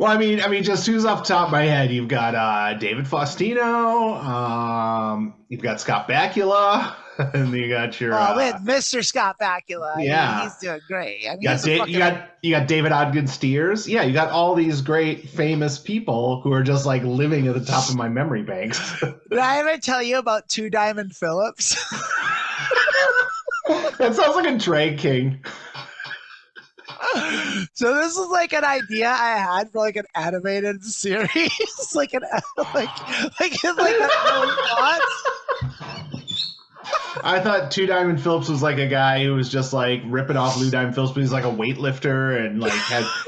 Well, I mean, just who's off the top of my head? You've got David Faustino. You've got Scott Bakula, and you got your with Mr. Scott Bakula. Yeah, he's doing great. I mean, you got David Ogden Steers. Yeah, you got all these great famous people who are just like living at the top of my memory banks. Did I ever tell you about Two Diamond Phillips? That sounds like a drag king. So this is like an idea I had for like an animated series, like an I thought Two Diamond Phillips was like a guy who was just like ripping off Lou Diamond Phillips, but he's like a weightlifter and like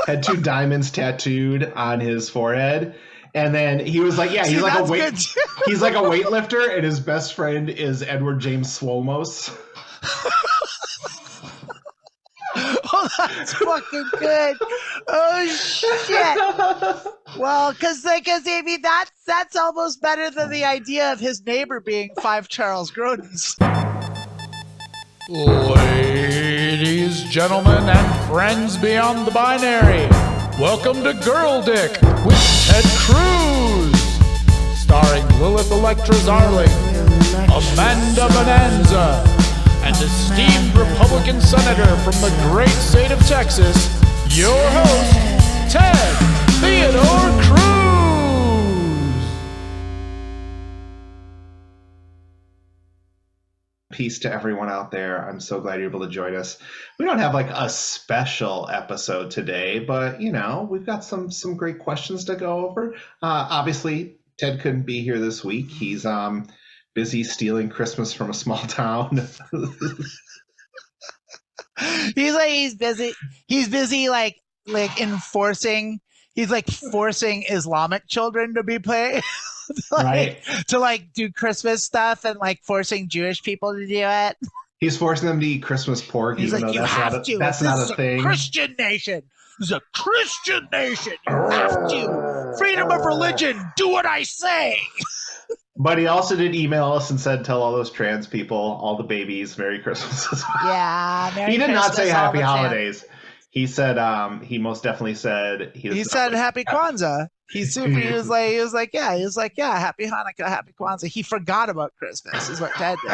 had two diamonds tattooed on his forehead. And then he was like, yeah, he's like a weightlifter, and his best friend is Edward James Swolmos. Oh, that's fucking good. Oh shit. Well, because I mean that's almost better than the idea of his neighbor being 5 Charles Grodins. Ladies, gentlemen, and friends beyond the binary, welcome to Girl Dick with Ted Cruz, starring Lilith Electra Zarling, Amanda Bonanza, and esteemed Republican Senator from the great state of Texas, your host, Ted Theodore Cruz. Peace to everyone out there. I'm so glad you're able to join us. We don't have like a special episode today, but you know, we've got some great questions to go over. Obviously, Ted couldn't be here this week. He's busy stealing Christmas from a small town. He's busy like enforcing. He's like forcing Islamic children to be played, Right. to like do Christmas stuff and like forcing Jewish people to do it. He's forcing them to eat Christmas pork, He's even like, though that's not a thing. Christian nation. This is a Christian nation. You have to. Freedom of religion. Do what I say. But he also did email us and said, tell all those trans people, all the babies, Merry Christmas as well. Yeah, Merry He did Christmas, not say Happy Holidays. He said, he most definitely said he said Happy Kwanzaa. He was like, yeah, Happy Hanukkah, Happy Kwanzaa. He forgot about Christmas, is what Ted did.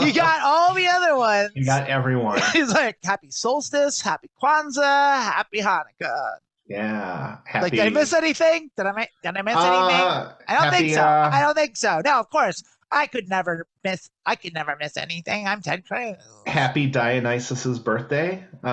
He got all the other ones. He got everyone. He's like, Happy Solstice, Happy Kwanzaa, Happy Hanukkah. Yeah. Happy. Like, did I miss anything? Did I miss anything? I don't think so. I don't think so. No, of course. I could never miss anything. I'm Ted Cruz. Happy Dionysus's birthday. You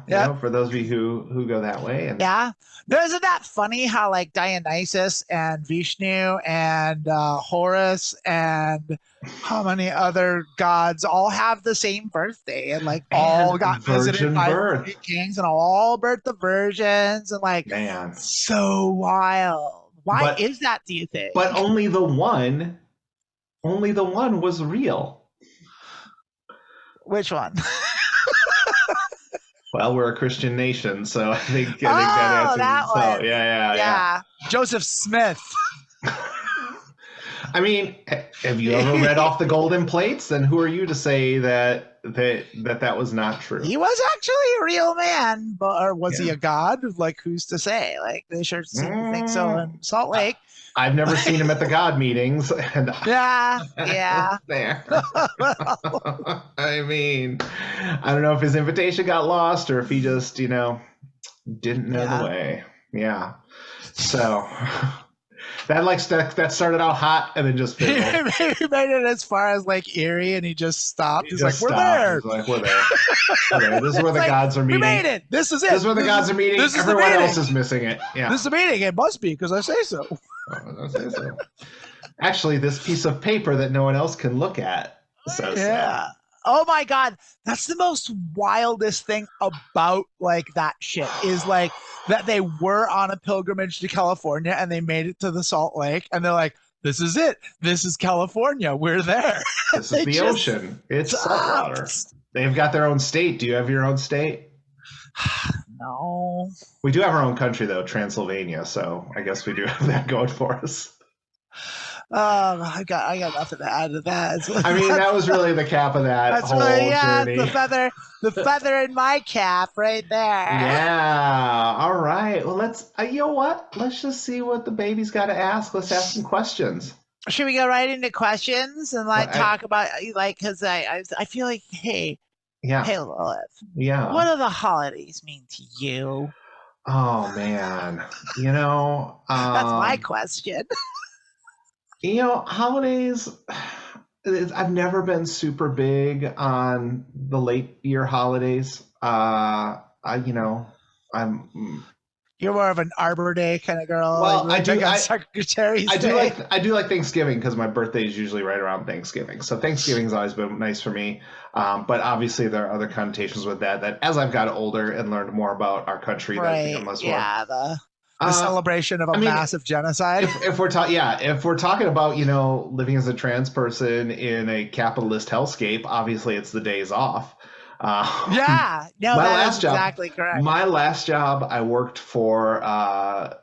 know, for those of you who go that way. And yeah. Isn't that funny how like Dionysus and Vishnu and Horus and how many other gods all have the same birthday and like all got visited by three kings and all birthed the virgins and like so wild. Why is that, do you think? But only the one was real. Which one? Well, we're a Christian nation, so I think that answers that itself. one. Yeah. Joseph Smith. I mean, have you ever read off the golden plates? Then who are you to say that was not true? He was actually a real man, or was he a god? Like, who's to say? Like, they sure seem to think so in Salt Lake. I've never seen him at the God meetings. And yeah. There. I mean, I don't know if his invitation got lost or if he just, didn't know the way. Yeah. So that started out hot and then just fizzled. He made it as far as like Erie and he just stopped. He's like, we're there. We're there. This is where the gods are meeting. We made it. This is it. This is where the gods are meeting. Everyone else is missing it. Yeah. This is the meeting. It must be because I say so. Actually, this piece of paper that no one else can look at. So sad. Oh my God. That's the most wildest thing about like that shit is like that they were on a pilgrimage to California and they made it to the Salt Lake and they're like, this is it. This is California. We're there. This is the ocean. It's saltwater. They've got their own state. Do you have your own state? No. We do have our own country though, Transylvania. So I guess we do have that going for us. I got nothing to add to that. I mean, that was really the cap of that whole journey. The feather in my cap right there. Yeah. All right. Well, let's. You know what? Let's just see what the baby's got to ask. Let's ask some questions. Should we go right into questions and talk about because I feel like hey Lilith, what do the holidays mean to you? Oh man, that's my question. Holidays. I've never been super big on the late year holidays. You're more of an Arbor Day kind of girl. Well, I do like Thanksgiving because my birthday is usually right around Thanksgiving. So Thanksgiving's always been nice for me. But obviously there are other connotations with that as I've got older and learned more about our country, right? The celebration of a massive genocide. If we're talking about living as a trans person in a capitalist hellscape, obviously it's the days off. Exactly correct. My last job, I worked for a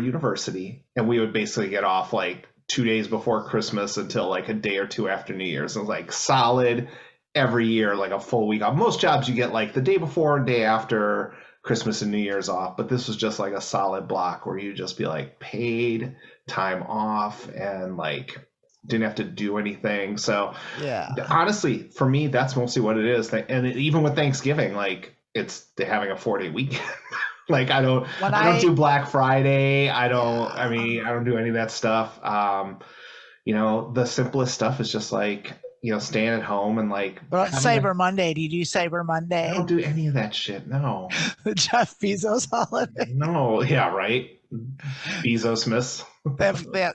university, and we would basically get off like 2 days before Christmas until like a day or two after New Year's. It was like solid every year, like a full week off. Most jobs you get like the day before, day after Christmas and New Year's off, but this was just like a solid block where you just be like paid time off and like didn't have to do anything. So honestly, for me, that's mostly what it is. And even with Thanksgiving, like they're having a 4-day weekend. Like I don't do Black Friday. I don't do any of that stuff. The simplest stuff is just like, staying at home and like. But Cyber Monday, do you do Cyber Monday? I don't do any of that shit. No. The Jeff Bezos holiday. No. Yeah. Right. Bezos Smiths.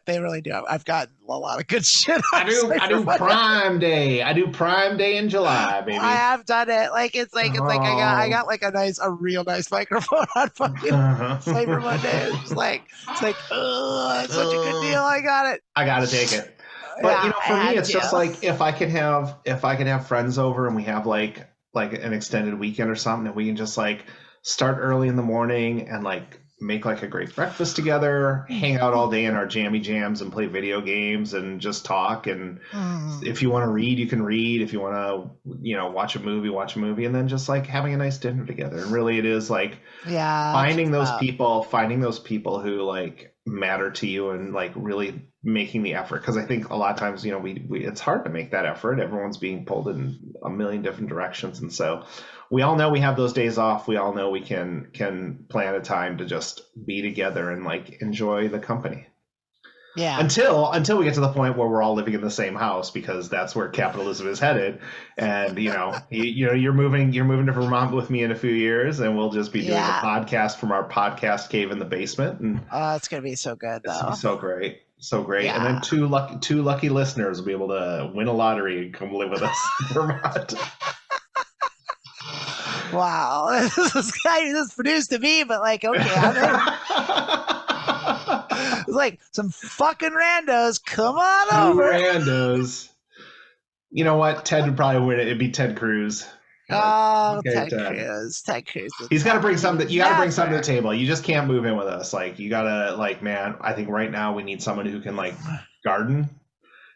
They really do. I've got a lot of good shit. I do Prime Day. I do Prime Day in July, baby. I have done it. It's like I got like a real nice microphone on fucking Cyber Monday. It's such a good deal. I got it. I gotta take it. But for me, it's just like if I can have friends over and we have like an extended weekend or something, and we can just like start early in the morning and like make like a great breakfast together, hang out all day in our jammy jams and play video games and just talk. And if you want to read, you can read. If you want to, watch a movie, and then just like having a nice dinner together. And really it is like finding those people who like matter to you and like really making the effort. Cause I think a lot of times, it's hard to make that effort. Everyone's being pulled in a million different directions. And so we all know we have those days off. We all know we can plan a time to just be together and like enjoy the company. Yeah. Until we get to the point where we're all living in the same house, because that's where capitalism is headed. And you're moving to Vermont with me in a few years, and we'll just be doing a podcast from our podcast cave in the basement. And it's gonna be so good though. It's gonna be so great. Yeah. And then two lucky listeners will be able to win a lottery and come live with us in Vermont. Wow, this guy is produced to me, but like, okay, it's like some fucking randos. Come on over. Randos. You know what? Ted would probably win it. It'd be Ted Cruz. Ted Cruz. He's got to bring something. You got to bring something to the table. You just can't move in with us. Like you gotta, like, man. I think right now we need someone who can like garden.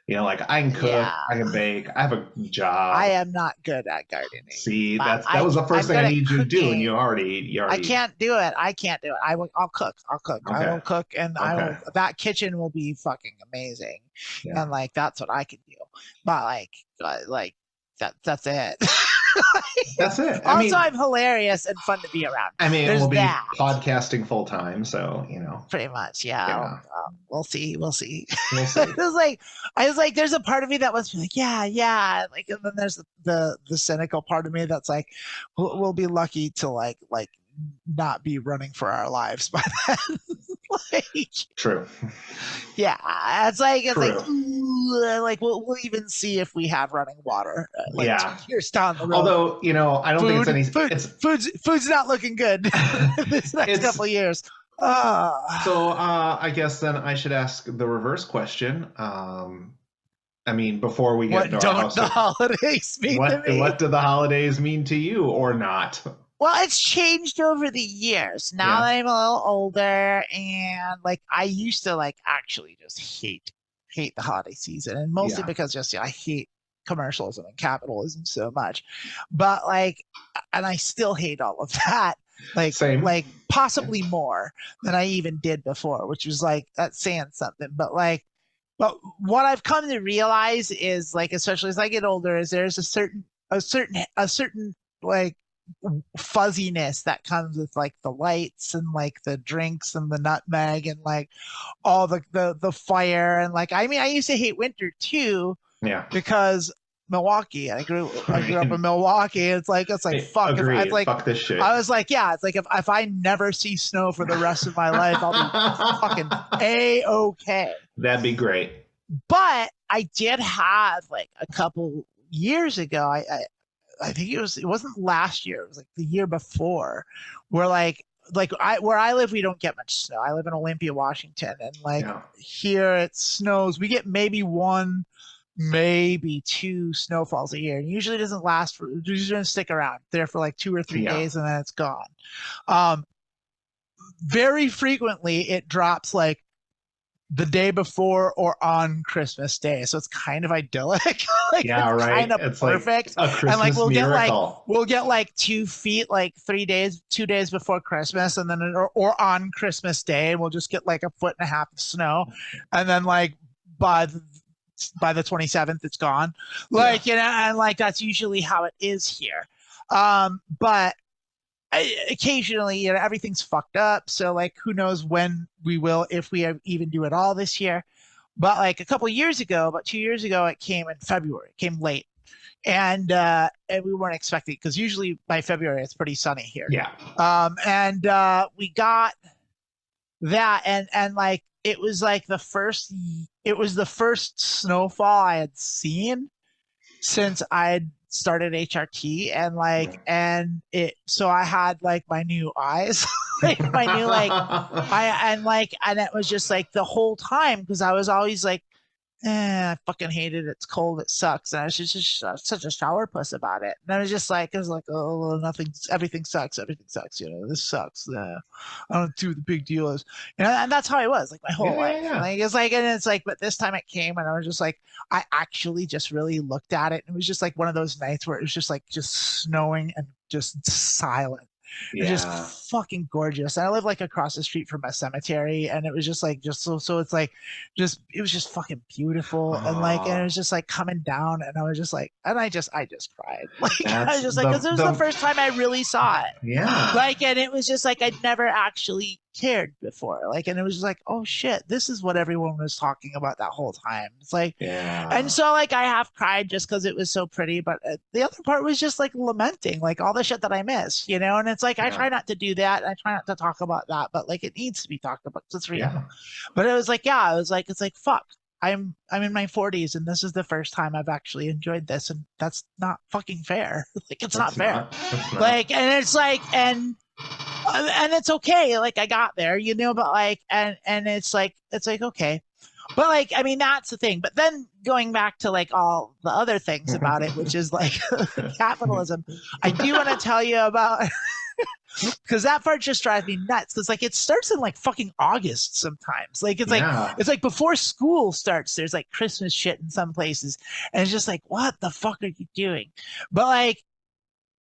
Like I can cook, I can bake. I have a job. I am not good at gardening. See, that was the first thing I need you to do, and you already. I can't do it. I'll cook. Okay. I will cook, and that kitchen will be fucking amazing, and like that's what I can do. But like that's it. That's it. I'm hilarious and fun to be around. We'll be podcasting full time, so pretty much, we'll see. I was like, there's a part of me that was like, like, and then there's the cynical part of me that's like, we'll be lucky to like not be running for our lives by then. True. Yeah, it's like we'll even see if we have running water. 2 years down the road. Although I don't think it's any. Food's not looking good this next couple of years. So I guess then I should ask the reverse question. Before we get into our house, the holidays mean to me? What do the holidays mean to you, or not? Well, it's changed over the years. Now that I'm a little older, and like I used to like actually just hate hate the holiday season, and mostly Yeah. because just I hate commercialism and capitalism so much. But like, and I still hate all of that. Same. Like possibly more than I even did before, which was like that's saying something. But what I've come to realize is like, especially as I get older, is there's a certain like fuzziness that comes with like the lights and like the drinks and the nutmeg and like all the fire and like I mean I used to hate winter too. Yeah. Because Milwaukee. I grew up in Milwaukee. It's like fuck. Agreed. Fuck this shit. I was like, yeah, it's like if I never see snow for the rest of my life, I'll be fucking A-okay. That'd be great. But I did have like a couple years ago. I think it wasn't last year. It was like the year before, where where I live, we don't get much snow. I live in Olympia, Washington, and here it snows. We get maybe one, maybe two snowfalls a year. And usually doesn't last for, usually doesn't stick around there for like 2 or 3 days and then it's gone. Very frequently it drops like the day before or on Christmas Day. So it's kind of idyllic. Like yeah, it's right. kind of it's perfect. Like a Christmas and like miracle. we'll get like 2 feet like 2 days before Christmas, and then or on Christmas Day, and we'll just get like 1.5 feet of snow. And then like by the 27th it's gone. Like, you know, and like that's usually how it is here. But occasionally, you know, everything's fucked up. So like, who knows when we will, if we even do it all this year. But like a couple of years ago, about 2 years ago, it came in February. It came late, and we weren't expecting, because usually by February it's pretty sunny here. Yeah. And we got that, and like it was like the first snowfall I had seen since I had started HRT, and like so I had like my new eyes like my new like and it was just like the whole time, because I was always like, I fucking hate it, it's cold, it sucks, and I was just such a sourpuss about it. And I was just like, it was like, oh, everything sucks, you know, this sucks. I don't do what the big deal is, you know. And that's how I was like my whole life. Like it's like, and it's like, but this time it came, and I was just like, I actually just really looked at it, and it was just like one of those nights where it was just like just snowing and just silent. It's just fucking gorgeous. And I live like across the street from a cemetery, and it was just like so it's like it was just fucking beautiful. And like, and it was just like coming down, and I was just like, and I just cried. Like I was just like, because it was the first time I really saw it. Yeah. Like, and it was just like I'd never actually cared before. Like, and it was just like, oh shit, this is what everyone was talking about that whole time. It's like, and so like I have cried just because it was so pretty, but the other part was just like lamenting like all the shit that I miss, you know. And it's like I try not to do that, I try not to talk about that, but like it needs to be talked about, it's real. But it was like, it's like fuck, I'm in my 40s, and this is the first time I've actually enjoyed this, and that's not fucking fair. Like it's not fair. Like, and it's like, and it's okay, like I got there, you know. But like, and it's like okay, but like, I mean, that's the thing. But then going back to like all the other things about it, which is like capitalism, I do want to tell you about, because that part just drives me nuts, because like it starts in like fucking August sometimes. Like it's like it's like before school starts, there's like Christmas shit in some places, and it's just like, what the fuck are you doing? But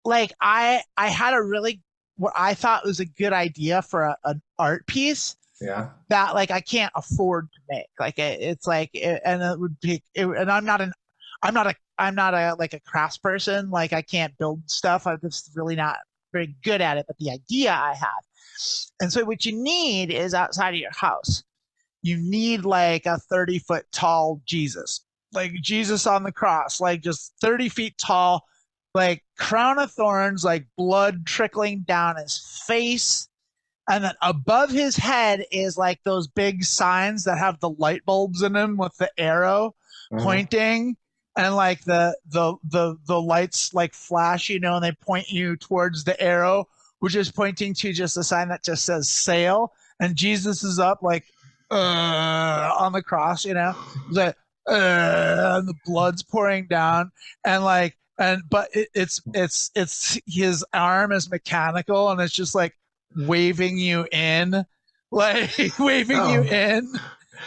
like I had a really, what I thought was a good idea for an art piece that like I can't afford to make. Like it's like and it would be and I'm not a like a crafts person. Like I can't build stuff. I'm just really not very good at it. But the idea I have, and so what you need is outside of your house, you need like a 30-foot tall Jesus, like Jesus on the cross, like just 30 feet tall, like crown of thorns, like blood trickling down his face. And then above his head is like those big signs that have the light bulbs in them with the arrow pointing, and like the lights like flash, you know, and they point you towards the arrow, which is pointing to just a sign that just says sail. And Jesus is up like on the cross, you know, like and the blood's pouring down, and like, but it's his arm is mechanical, and it's just like waving you in, like waving you in.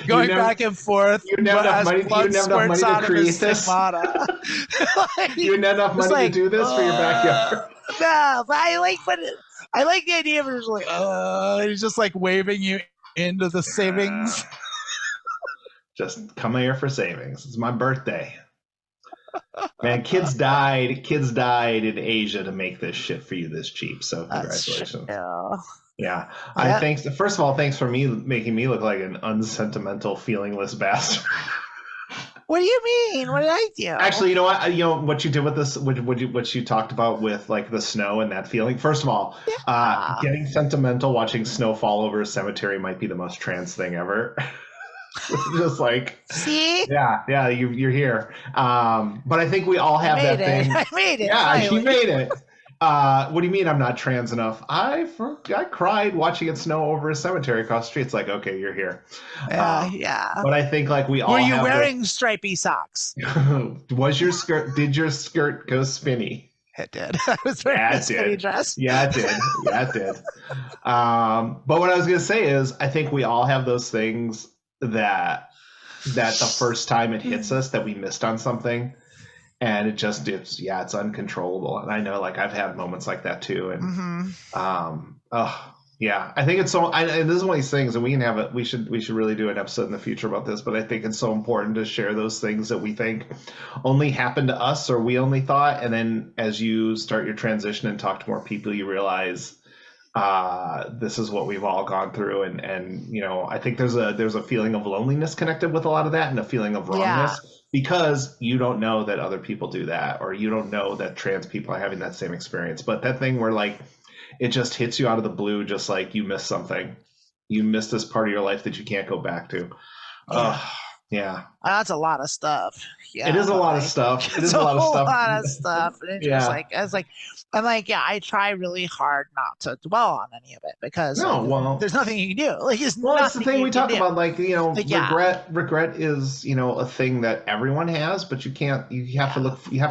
going back and forth. You didn't have enough money to create this. Like, you didn't have enough money to do this for your backyard. No, but I like the idea of it. Like, he's just like waving you into the savings. Just come here for savings. It's my birthday. Man, kids died in Asia to make this shit for you this cheap. So congratulations. Yeah. I think, first of all, thanks for making me look like an unsentimental, feelingless bastard. What do you mean? What did I do? Actually, you know what? You know what you did with this, what you talked about with like the snow and that feeling. First of all, getting sentimental watching snow fall over a cemetery might be the most trans thing ever. Just like, see, yeah, you're here. But I think we all have that thing. I made it. Yeah, she made it. What do you mean I'm not trans enough? I cried watching it snow over a cemetery across the street. It's like, okay, you're here. Yeah. But I think like we all. Were you wearing stripy socks? Did your skirt go spinny? It did. I was wearing a spinny dress. Yeah, it did. But what I was gonna say is, I think we all have those things that the first time it hits us that we missed on something, and it just it's uncontrollable. And I know like I've had moments like that too. And I think it's so. And this is one of these things, and we can have it. We should really do an episode in the future about this. But I think it's so important to share those things that we think only happened to us, or we only thought. And then as you start your transition and talk to more people, you realize this is what we've all gone through. And you know, I think there's a feeling of loneliness connected with a lot of that, and a feeling of wrongness. Because you don't know that other people do that, or you don't know that trans people are having that same experience. But that thing where like it just hits you out of the blue, just like you missed something. You missed this part of your life that you can't go back to. Yeah. That's a lot of stuff. Yeah, it is a lot of stuff. It is a lot of stuff. And it's just like, I try really hard not to dwell on any of it because there's nothing you can do. Like, it's the thing we talk about. Like, you know, regret is, you know, a thing that everyone has, but you have to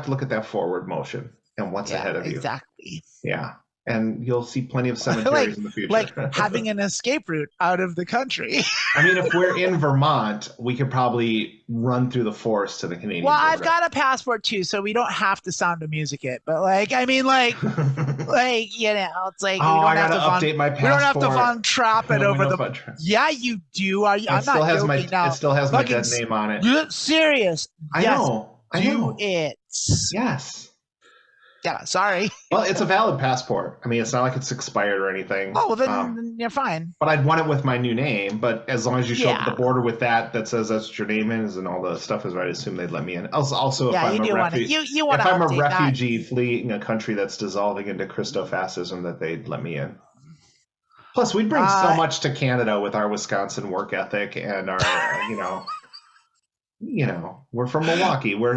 look at that forward motion and what's ahead of you. Exactly. Yeah. And you'll see plenty of cemeteries in the future. Like having an escape route out of the country. I mean, if we're in Vermont, we could probably run through the forest to the Canadian border. I've got a passport too, so we don't have to sound to music it. But like, I mean, like, you know, it's like I gotta update my passport. We don't have to Von Trapp it over the. Yeah, you do. I'm not joking now. It still has my dead name on it. You're serious? I know. Do it. Yes. Yeah, sorry. Well, it's a valid passport. I mean, it's not like it's expired or anything. Oh, well, then you're fine. But I'd want it with my new name. But as long as you show up at the border with that says that's what your name is and all the stuff is right, I assume they'd let me in. Also, if I'm a refugee fleeing a country that's dissolving into Christofascism, that they'd let me in. Plus, we bring so much to Canada with our Wisconsin work ethic and our, you know, we're from Milwaukee. We're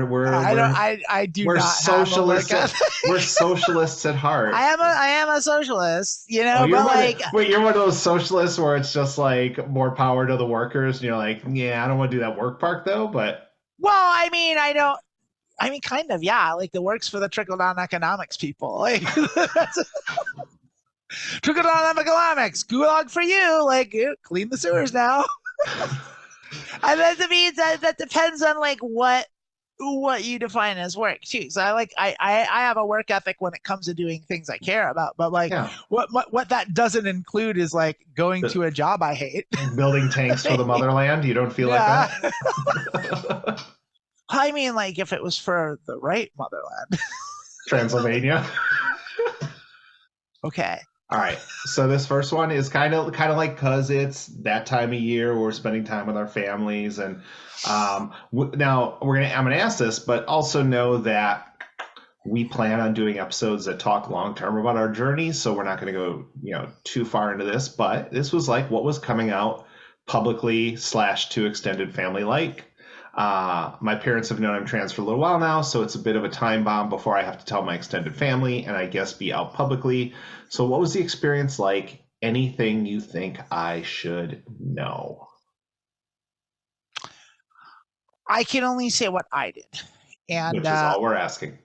socialists. We're socialists at heart. I am a socialist, you know. You're one of those socialists where it's just like more power to the workers, and you're like, I don't want to do that work park though. But kind of, yeah. Like the works for the trickle down economics people, like trickle down economics, gulag for you, like clean the sewers now. And that means that depends on like what you define as work too. So I have a work ethic when it comes to doing things I care about, but like what that doesn't include is like going to a job I hate. Building tanks for the motherland. You don't feel like that? I mean, like if it was for the right motherland. Transylvania. Okay. All right, so this first one is kind of like because it's that time of year where we're spending time with our families, and now I'm gonna ask this, but also know that we plan on doing episodes that talk long term about our journey, so we're not going to go too far into this. But this was like what was coming out publicly / to extended family like. My parents have known I'm trans for a little while now, so it's a bit of a time bomb before I have to tell my extended family and I guess be out publicly. So what was the experience like? Anything you think I should know? I can only say what I did. And which is all we're asking.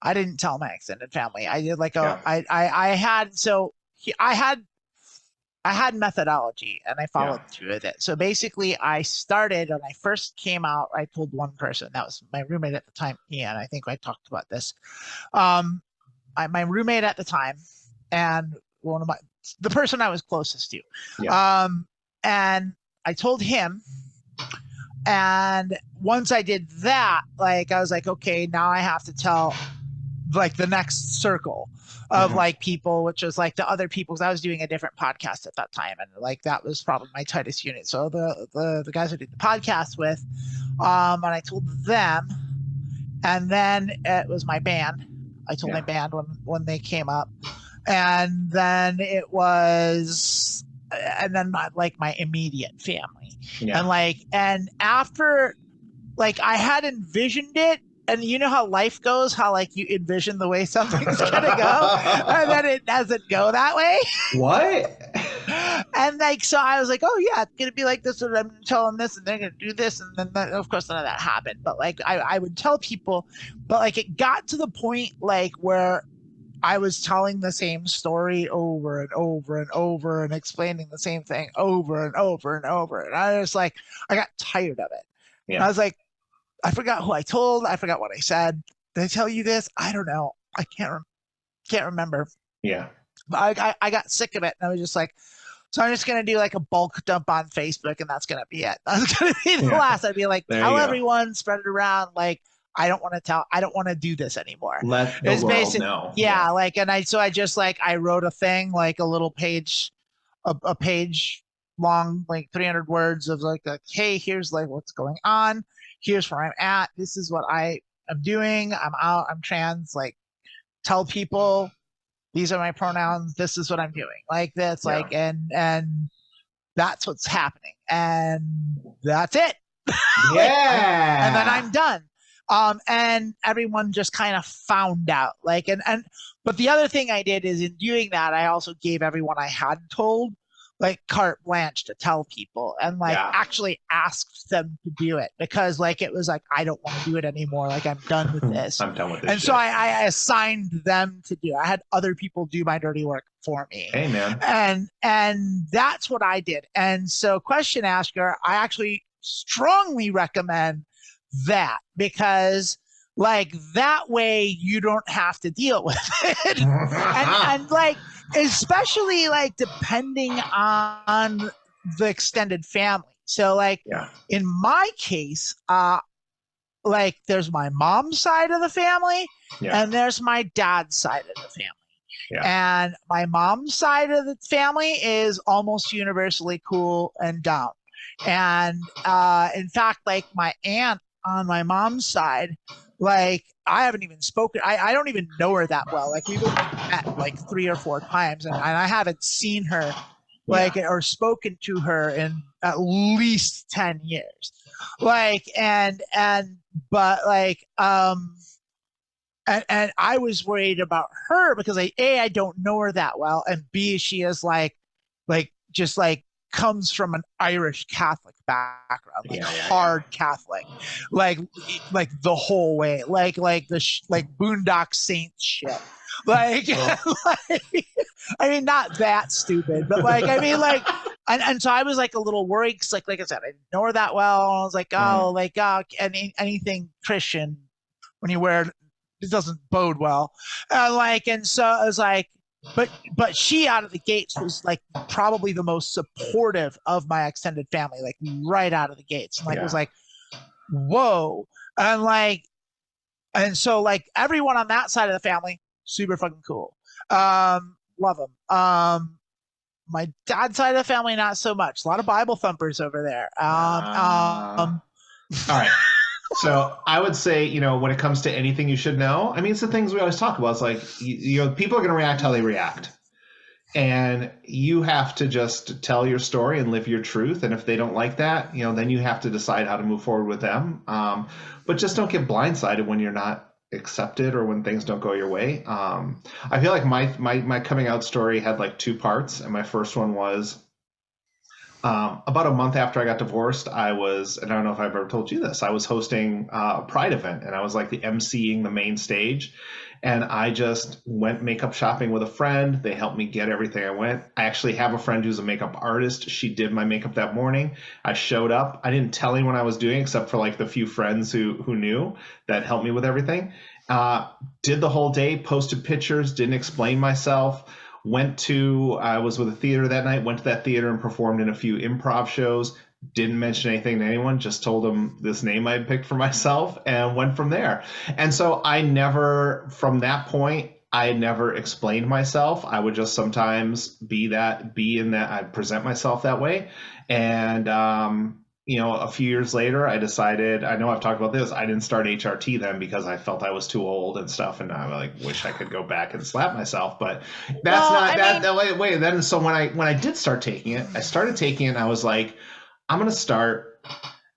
I didn't tell my extended family. I did like I had I had methodology and I followed through with it. So basically I started when I first came out, I told one person, that was my roommate at the time, Ian. I think I talked about this. My roommate at the time and the person I was closest to. Yeah. And I told him, and once I did that, like I was like, okay, now I have to tell like the next circle of like people, which was like the other people, because I was doing a different podcast at that time, and like that was probably my tightest unit. So the guys I did the podcast with, and I told them, and then it was my band. I told my band when they came up, and then it was, and then my immediate family, and after, like I had envisioned it. And you know how life goes, how like you envision the way something's gonna go, and then it doesn't go that way. What? And like, so I was like, oh yeah, it's gonna be like this, and I'm gonna tell them this, and they're gonna do this, and then of course none of that happened. But like, I would tell people, but like it got to the point like where I was telling the same story over and over and over, and explaining the same thing over and over and over, and I was like, I got tired of it. Yeah. I was like, I forgot who I told. I forgot what I said. Did I tell you this? I don't know. I can't remember. Yeah. But I got sick of it, and I was just like, so I'm just gonna do like a bulk dump on Facebook, and that's gonna be it. That's gonna be the last. I'd be like, tell everyone, spread it around. Like, I don't want to do this anymore. Let the world know. Yeah. Like, and I just like I wrote a thing, like a little page, a page long, like 300 words of like, hey, here's like what's going on. Here's where I'm at. This is what I am doing. I'm out. I'm trans. Like, tell people these are my pronouns. This is what I'm doing. Like this. Like, and that's what's happening. And that's it. Yeah. And then I'm done. And everyone just kind of found out. Like, but the other thing I did is in doing that, I also gave everyone I hadn't told like carte blanche to tell people, and like actually asked them to do it, because like it was like, I don't want to do it anymore. Like, I'm done with this. I'm done with this. And so I assigned them to do. I had other people do my dirty work for me. Hey man. And that's what I did. And so, question asker, I actually strongly recommend that, because like that way you don't have to deal with it. and like, especially like depending on the extended family. So like in my case, like there's my mom's side of the family and there's my dad's side of the family. And my mom's side of the family is almost universally cool and down. And in fact, like my aunt on my mom's side, like I haven't even spoken. I don't even know her that well. Like we've only met like 3 or 4 times, and I haven't seen her like or spoken to her in at least 10 years. Like but like and I was worried about her because I don't know her that well, and B, she is like just like comes from an Irish Catholic background, like hard Catholic, like the whole way, like Boondock Saints shit. Like, like, I mean, not that stupid, but like, I mean, like, and so I was like a little worried because, like I said, I didn't know her that well. I was like, oh, like, anything Christian when you wear it doesn't bode well, and so I was like. But she out of the gates was like probably the most supportive of my extended family, like right out of the gates. And like it was like, whoa. And so like everyone on that side of the family, super fucking cool. Love them. My dad's side of the family, not so much. A lot of Bible thumpers over there. All right. So I would say, you know, when it comes to anything you should know, I mean, it's the things we always talk about. It's like, you know, people are going to react how they react. And you have to just tell your story and live your truth. And if they don't like that, you know, then you have to decide how to move forward with them. But just don't get blindsided when you're not accepted or when things don't go your way. I feel like my coming out story had like 2 parts. And my first one was about a month after I got divorced, and I don't know if I've ever told you this, I was hosting a Pride event, and I was like the emceeing the main stage. And I just went makeup shopping with a friend. They helped me get everything I went. I actually have a friend who's a makeup artist. She did my makeup that morning. I showed up. I didn't tell anyone I was doing except for like the few friends who knew that helped me with everything. Did the whole day, posted pictures, didn't explain myself. I was with a theater that night, went to that theater and performed in a few improv shows. Didn't mention anything to anyone, just told them this name I had picked for myself and went from there. And so from that point, I never explained myself. I would just sometimes be in that, I'd present myself that way. And, a few years later, I decided, I know I've talked about this, I didn't start HRT then because I felt I was too old and stuff. And I like wish I could go back and slap myself, but then, so when I did start taking it, I started taking it and I was like, I'm going to start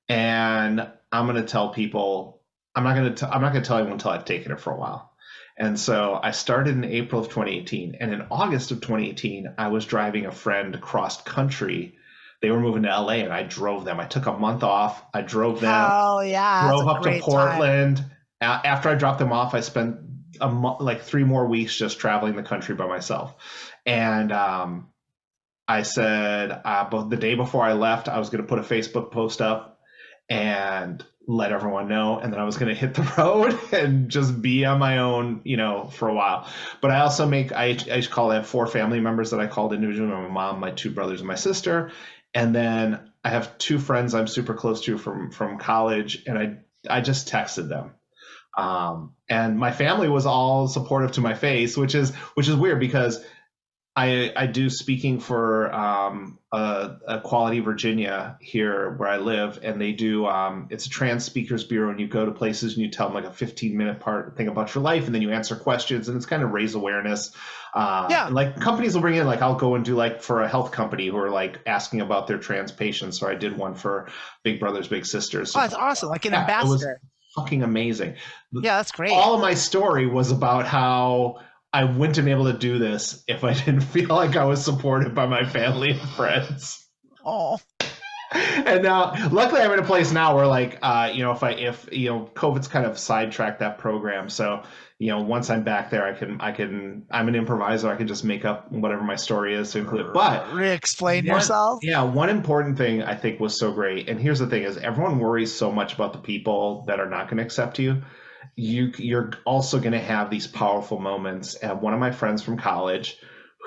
and I'm going to tell people, I'm not going to tell anyone until I've taken it for a while. And so I started in April of 2018. And in August of 2018, I was driving a friend cross country. They were moving to LA and I drove them. I took a month off. I drove them. Oh, yeah. Drove up to Portland. After I dropped them off, I spent 3 more weeks just traveling the country by myself. And I said, but the day before I left, I was going to put a Facebook post up and let everyone know. And then I was going to hit the road and just be on my own, for a while. But I also I have 4 family members that I called individually: my mom, my 2 brothers, and my sister. And then I have 2 friends I'm super close to from college. And I just texted them. And my family was all supportive to my face, which is weird because I do speaking for Equality Virginia here where I live, and they do it's a trans speakers bureau, and you go to places and you tell them like a 15-minute thing about your life, and then you answer questions, and it's kind of raise awareness. Like companies will bring in, like I'll go and do like for a health company who are like asking about their trans patients. So I did one for Big Brothers Big Sisters. Oh, that's awesome! Like an ambassador. It was fucking amazing. Yeah, that's great. All of my story was about how I wouldn't have been able to do this if I didn't feel like I was supported by my family and friends. Oh. And now, luckily, I'm in a place now where, like, if COVID's kind of sidetracked that program. So, once I'm back there, I'm an improviser. I can just make up whatever my story is to include it. But re-explain yourself. Yeah, one important thing I think was so great. And here's the thing: is everyone worries so much about the people that are not going to accept you. You're also going to have these powerful moments. And one of my friends from college,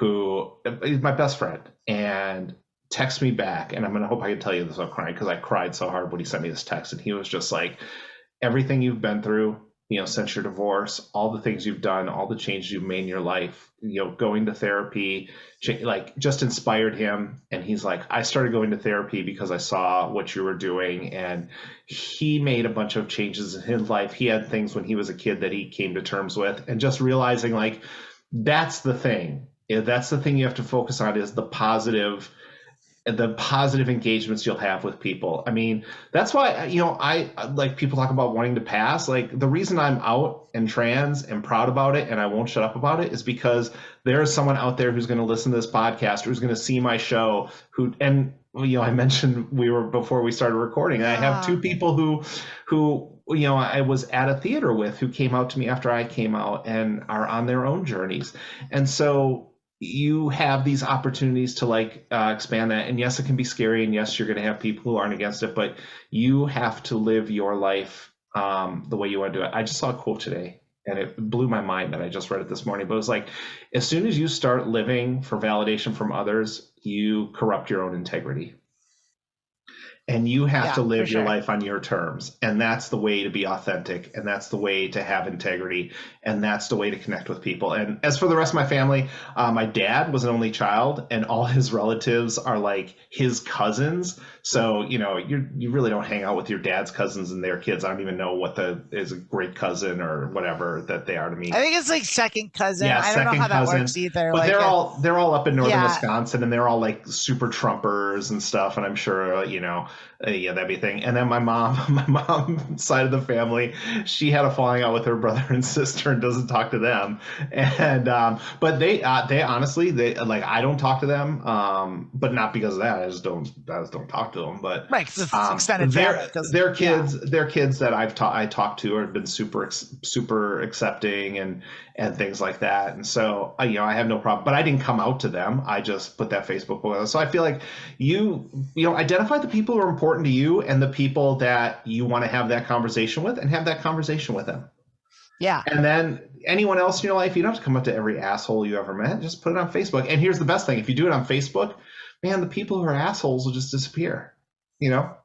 who is my best friend, and texts me back, and I'm going to hope I can tell you this without crying, because I cried so hard when he sent me this text, and he was just like, everything you've been through, since your divorce, all the things you've done, all the changes you've made in your life, going to therapy, like just inspired him. And he's like, I started going to therapy because I saw what you were doing. And he made a bunch of changes in his life. He had things when he was a kid that he came to terms with, and just realizing like, that's the thing. That's the thing you have to focus on, is the positive engagements you'll have with people. I mean, that's why, I like, people talk about wanting to pass. Like, the reason I'm out and trans and proud about it, and I won't shut up about it, is because there is someone out there who's going to listen to this podcast, who's going to see my show, I mentioned before we started recording, and I have 2 people who I was at a theater with, who came out to me after I came out and are on their own journeys. And so you have these opportunities to expand that. And yes, it can be scary. And yes, you're going to have people who aren't against it, but you have to live your life the way you want to do it. I just saw a quote today, and it blew my mind that I just read it this morning, but it was like, as soon as you start living for validation from others, you corrupt your own integrity. And you have to live your life on your terms. And that's the way to be authentic. And that's the way to have integrity. And that's the way to connect with people. And as for the rest of my family, my dad was an only child, and all his relatives are like his cousins. So, you really don't hang out with your dad's cousins and their kids. I don't even know what is a great cousin or whatever that they are to me. I think it's like second cousin. Yeah, I don't know how that works either. But they're all up in northern Wisconsin, and they're all like super Trumpers and stuff. And I'm sure, yeah, that'd be a thing. And then my mom side of the family, she had a falling out with her brother and sister and doesn't talk to them. And but they honestly, like, I don't talk to them, but not because of that. I just don't talk to them. But right, because it's extended family. Their kids that I talked to have been super accepting and things like that. And so I have no problem. But I didn't come out to them. I just put that Facebook post. So I feel like you identify the people who are important to you and the people that you want to have that conversation with, and have that conversation with them. Yeah. And then anyone else in your life, you don't have to come up to every asshole you ever met. Just put it on Facebook. And here's the best thing: if you do it on Facebook, man, the people who are assholes will just disappear. Yep.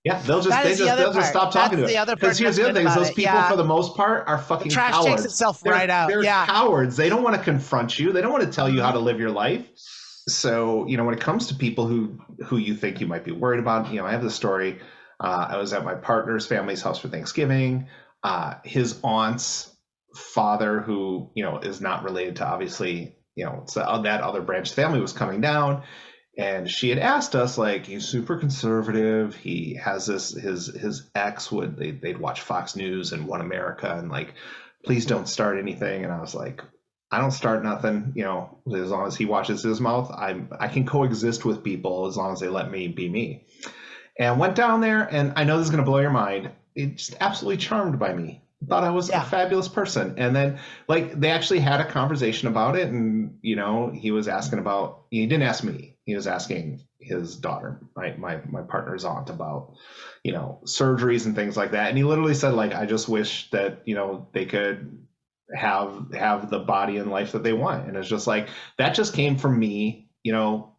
Yeah, they'll just stop talking to it. Because here's the other thing: is those people, for the most part, are fucking trash cowards. takes itself right out. They're cowards. They don't want to confront you. They don't want to tell you how to live your life. So, when it comes to people who you think you might be worried about, I have this story. I was at my partner's family's house for Thanksgiving. His aunt's father, who, is not related to, obviously, that other branch family, was coming down. And she had asked us, like, he's super conservative. He has his ex they'd watch Fox News and One America, and like, please don't start anything. And I was like, I don't start nothing, as long as he watches his mouth. I can coexist with people as long as they let me be me. And went down there, and I know this is going to blow your mind. It's just absolutely charmed by me. Thought I was a fabulous person. And then, like, they actually had a conversation about it. And, he was asking about, he didn't ask me. He was asking his daughter, my partner's aunt, about, surgeries and things like that. And he literally said, like, I just wish that, they could have the body and life that they want. And it's just like, that just came from me,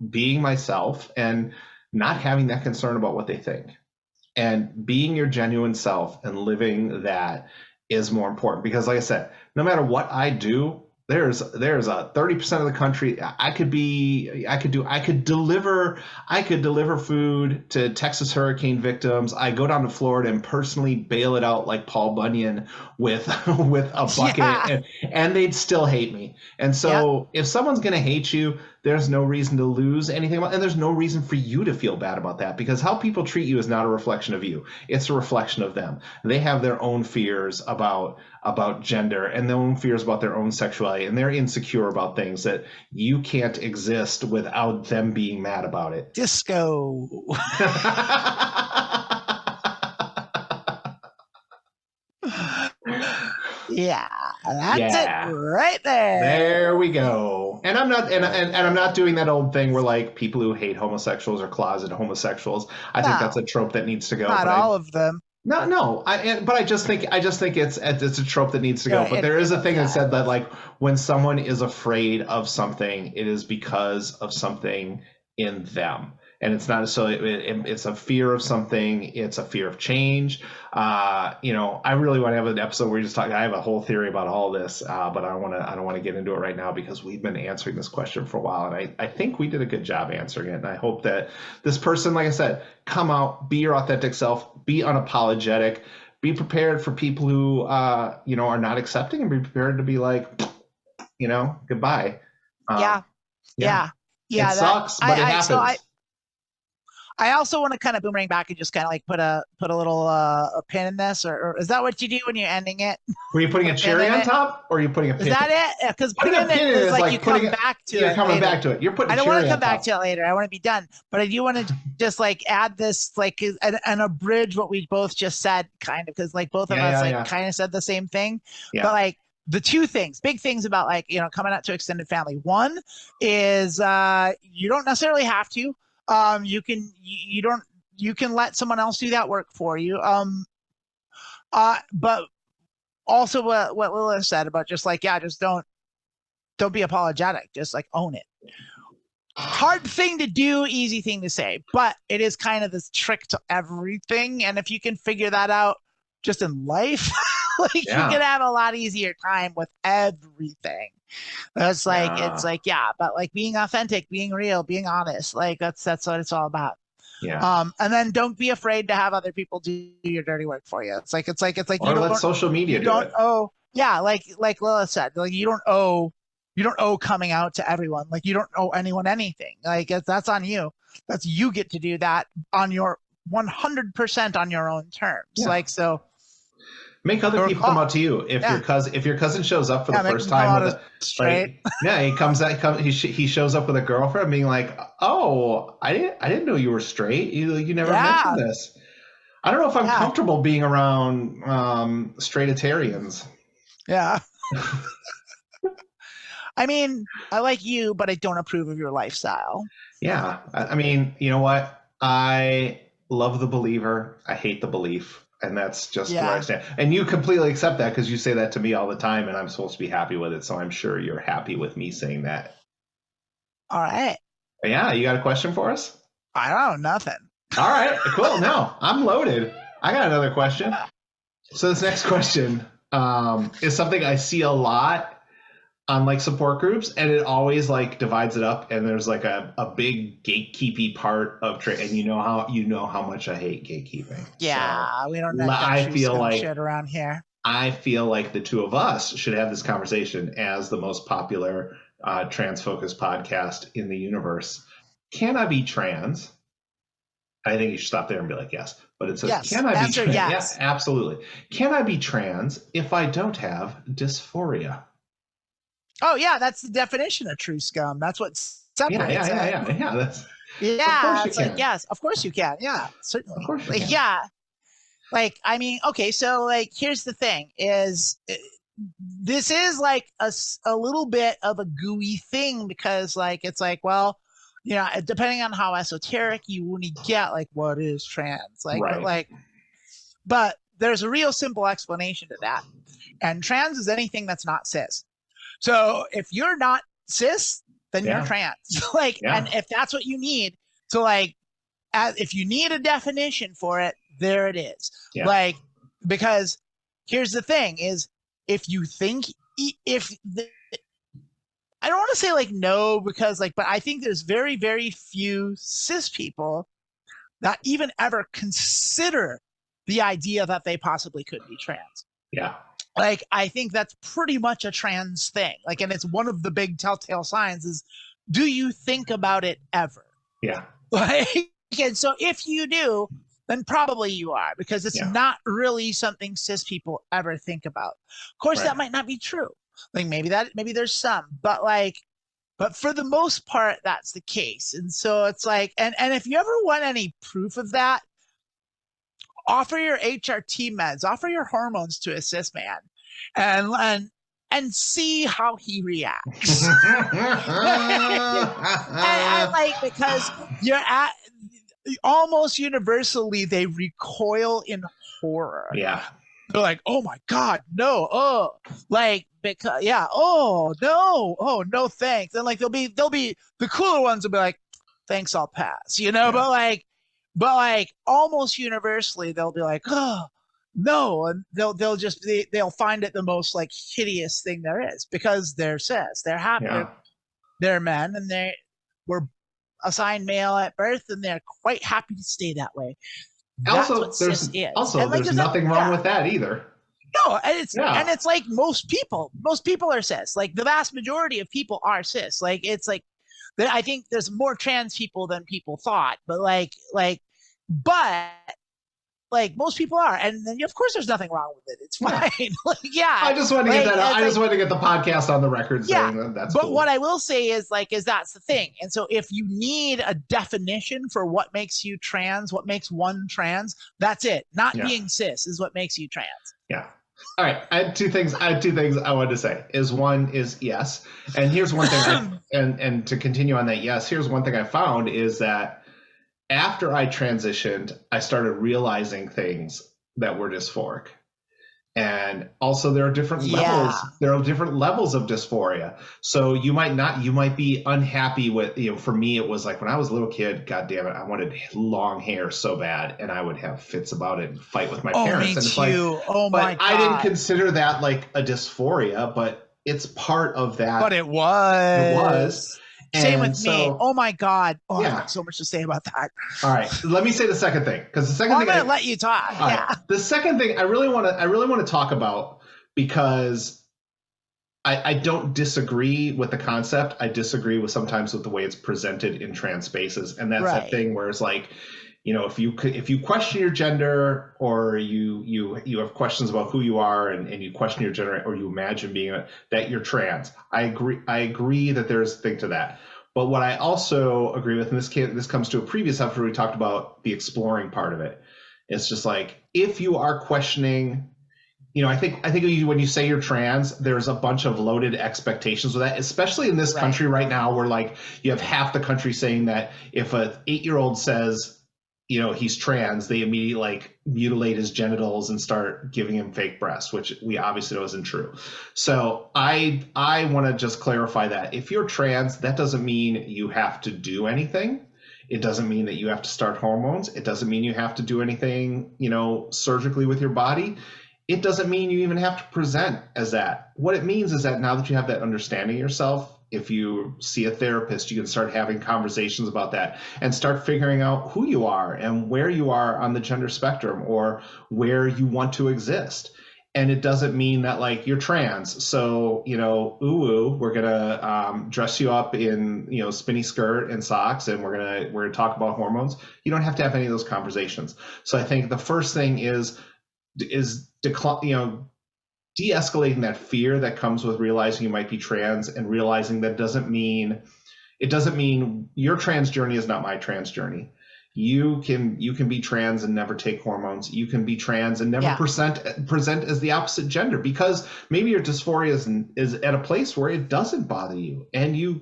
being myself and not having that concern about what they think. And being your genuine self and living that is more important, because, like I said, no matter what I do, there's a 30% of the country I could deliver food to Texas hurricane victims. I go down to Florida and personally bail it out like Paul Bunyan with a bucket, and they'd still hate me. And so if someone's going to hate you, there's no reason to lose anything and there's no reason for you to feel bad about that, because how people treat you is not a reflection of you. It's a reflection of them. They have their own fears about gender and their own fears about their own sexuality, and they're insecure about things that you can't exist without them being mad about it. Disco. Yeah, that's it right there. There we go. And I'm not and I'm not doing that old thing where, like, people who hate homosexuals are closet homosexuals. I think that's a trope that needs to go. Not all of them. No. But I just think it's a trope that needs to go. But there is a thing that said that, like, when someone is afraid of something, it is because of something in them. And it's not necessarily, it's a fear of something. It's a fear of change. I really want to have an episode where we just talk. I have a whole theory about all this, but I don't want to get into it right now, because we've been answering this question for a while, and I think we did a good job answering it. And I hope that this person, like I said, come out, be your authentic self, be unapologetic, be prepared for people who are not accepting, and be prepared to be like, goodbye. Yeah. It sucks, but it happens. So I also want to kind of boomerang back and just kind of like put a little a pin in this, or is that what you do when you're ending it? Were you putting a cherry on top, or are you putting a pin? Is that it? Because putting a pin is like you come back to it. You're coming back to it. You're putting. I don't want to come back to it later. I want to be done, but I do want to just like add this, like, and abridge what we both just said, kind of, because like both of us kind of said the same thing, but like. The two big things about, like, coming out to extended family. One is you don't necessarily have to. You can let someone else do that work for you. But also what Lilith said about just like, just don't be apologetic. Just like own it. Hard thing to do, easy thing to say, but it is kind of this trick to everything. And if you can figure that out just in life, like you can have a lot easier time with everything. It's like, but like being authentic, being real, being honest, like that's what it's all about. Yeah. And then don't be afraid to have other people do your dirty work for you. It's like or let social media do it. Like Lilith said, like you don't owe coming out to everyone. Like you don't owe anyone anything. Like that's on you. You get to do that on your 100% on your own terms. Yeah. Like, so make other people come out to you. If your cousin shows up for the first time with straight, he shows up with a girlfriend, being like, "Oh, I didn't know you were straight. You never mentioned this." I don't know if I'm comfortable being around straightitarians. Yeah. I mean, I like you, but I don't approve of your lifestyle. Yeah. I mean, you know what? I love the believer. I hate the belief. And that's just where I stand. And you completely accept that because you say that to me all the time, and I'm supposed to be happy with it. So I'm sure you're happy with me saying that. All right. Yeah. You got a question for us? I don't know. Nothing. All right. Cool. No, I'm loaded. I got another question. So this next question is something I see a lot on like support groups, and it always like divides it up, and there's like a big gatekeepy part of and you know how much I hate gatekeeping. Yeah, so we don't shit around here. I feel like the two of us should have this conversation as the most popular trans focused podcast in the universe. Can I be trans? I think you should stop there and be like, yes. But it says, yes. Can I be trans? Yes. Yeah, absolutely. Can I be trans if I don't have dysphoria? Oh yeah, that's the definition of true scum. That's what separates it. Yeah. It's like, yes, of course you can. Yeah, certainly. Of course you can. Yeah. Like, I mean, okay, so like, here's the thing: is this is like a little bit of a gooey thing because, like, it's like, well, you know, depending on how esoteric you want to get, like, what is trans? Like, right. but there's a real simple explanation to that, and trans is anything that's not cis. So if you're not cis, then you're trans. And if that's what you need, so like, if you need a definition for it, there it is. Yeah. Like, because here's the thing: is if you think I don't want to say like no, because like, but I think there's very, very few cis people that even ever consider the idea that they possibly could be trans. Yeah. Like, I think that's pretty much a trans thing. Like, and it's one of the big telltale signs is, do you think about it ever? Yeah. Like, and so if you do, then probably you are, because it's not really something cis people ever think about. Of course, that might not be true. Like, maybe there's some, but for the most part, that's the case. And so it's like, and if you ever want any proof of that, offer your HRT meds, offer your hormones to a cis man, and see how he reacts. and like, because almost universally they recoil in horror. Yeah. They're like, oh my God, no, oh, like, because oh no, thanks. And like they'll be the cooler ones will be like, thanks, I'll pass, you know, but like almost universally they'll be like, oh no, and they'll find it the most like hideous thing there is, because they're cis, they're happy, they're men, and they were assigned male at birth, and they're quite happy to stay that way. There's nothing wrong with that either. No, and it's like most people are cis. Like, the vast majority of people are cis. Like, it's like, I think there's more trans people than people thought, but most people are, and then of course there's nothing wrong with it. It's fine. I just wanted to get that out. I just wanted to get the podcast on the record saying that's but cool. What I will say is that's the thing. And so if you need a definition for what makes you trans, what makes one trans, that's it. Not being cis is what makes you trans. Yeah. All right. I had two things I wanted to say. One is yes. And here's one thing and to continue on that, yes, here's one thing I found is that after I transitioned, I started realizing things that were dysphoric. And also there are different levels. There are different levels of dysphoria. So you might be unhappy with, for me, it was like when I was a little kid, God damn it, I wanted long hair so bad, and I would have fits about it and fight with my parents. Me and too. My God. I didn't consider that like a dysphoria, but it's part of that. But it was. It was. Same with me. Oh my God. I have so much to say about that. All right. Let me say the second thing, because the second thing I'm going to let you talk. Right. The second thing I really want to talk about, because I don't disagree with the concept. I disagree with sometimes with the way it's presented in trans spaces. And that's that thing where it's like, if you question your gender, or you have questions about who you are, and you question your gender, or you imagine that you're trans, I agree that there's a thing to that. But what I also agree with, and this comes to a previous episode, we talked about the exploring part of it. It's just like, if you are questioning, I think when you say you're trans, there's a bunch of loaded expectations with that, especially in this country right now, where like you have half the country saying that if an 8-year-old says, he's trans, they immediately like mutilate his genitals and start giving him fake breasts, which we obviously know isn't true. So I want to just clarify that if you're trans, that doesn't mean you have to do anything. It doesn't mean that you have to start hormones. It doesn't mean you have to do anything, surgically with your body. It doesn't mean you even have to present as that. What it means is that now that you have that understanding of yourself, if you see a therapist, you can start having conversations about that and start figuring out who you are and where you are on the gender spectrum, or where you want to exist. And it doesn't mean that like you're trans, so we're gonna dress you up in spinny skirt and socks, and we're gonna talk about hormones. You don't have to have any of those conversations. So I think the first thing is de-escalating that fear that comes with realizing you might be trans, and realizing that doesn't mean your trans journey is not my trans journey. You can be trans and never take hormones. You can be trans and never present as the opposite gender, because maybe your dysphoria is at a place where it doesn't bother you, and you